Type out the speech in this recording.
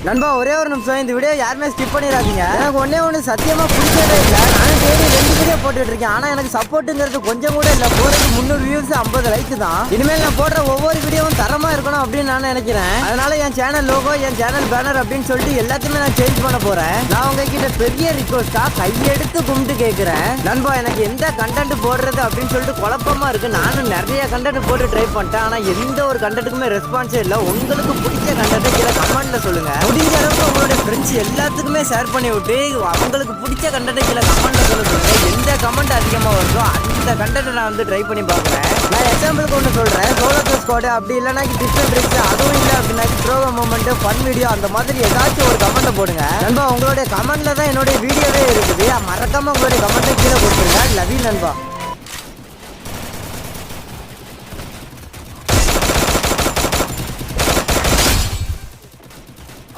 நண்பா ஒரே ஒரு நிமிஷம், இந்த வீடியோ யாருமே ஸ்கிப் பண்ணிடாதீங்க. எனக்கு ஒண்ணு சத்தியமா பிடிக்கவே இல்லை. நானும் டெய்லி 2 வீடியோ போட்டுட்டு இருக்கேன். ஆனா எனக்கு சப்போர்ட்டுங்கிறது கொஞ்சம் கூட இல்ல. போறதுக்கு 300 வியூஸ் 50 லைக் தான். இனிமேல் நான் போடுற ஒவ்வொரு வீடியோவும் தரமா இருக்கணும் அப்படின்னு நான் நினைக்கிறேன். அதனால என் சேனல் லோகோ, என் சேனல் பேனர் அப்படின்னு சொல்லிட்டு எல்லாத்தையுமே நான் சேஞ்ச் பண்ண போறேன். நான் உங்ககிட்ட பெரிய ரிக்வஸ்டா கையெடுத்து கும்பிட்டு கேட்கிறேன். நண்பா எனக்கு எந்த கண்டென்ட் போடுறது அப்படின்னு சொல்லிட்டு குழப்பமா இருக்கு. நானும் நிறைய கண்டென்ட் போட்டு ட்ரை பண்ணிட்டேன். ஆனா எந்த ஒரு கண்டென்ட்டுக்குமே ரெஸ்பான்ஸே இல்லை. உங்களுக்கு பிடிச்ச கண்டென்ட் கீழே கமெண்ட்ல சொல்லுங்க. முடிஞ்ச அளவுக்கு உங்களுடைய ஃப்ரெண்ட்ஸ் எல்லாத்துக்குமே ஷேர் பண்ணி விட்டு அவங்களுக்கு பிடிச்ச கண்டென்ட் கீழே கமெண்ட்ல சொல்லுங்க. எந்த கமெண்ட் அதிகமாக வருதோ அந்த கண்டென்ட் நான் வந்து ட்ரை பண்ணி பார்க்குறேன். நான் எக்ஸாம்பிளுக்கு ஒன்று சொல்கிறேன். சோலோ ஸ்குவாட் அப்படி இல்லைனா டிஸ்டன்ஸ் ட்ரிக்ஸ் அதுவும் இல்லை அப்படின்னா ப்ரோவோ மூமெண்ட் ஃபன் வீடியோ அந்த மாதிரி ஏதாச்சும் ஒரு கமெண்ட் போடுங்க. நண்பா உங்களுடைய கமெண்ட்ல தான் என்னுடைய வீடியோவே இருக்குது. மறக்காம உங்களுடைய கமெண்ட்டை கீழே கொடுத்துருங்க. லவ் யூ நண்பா.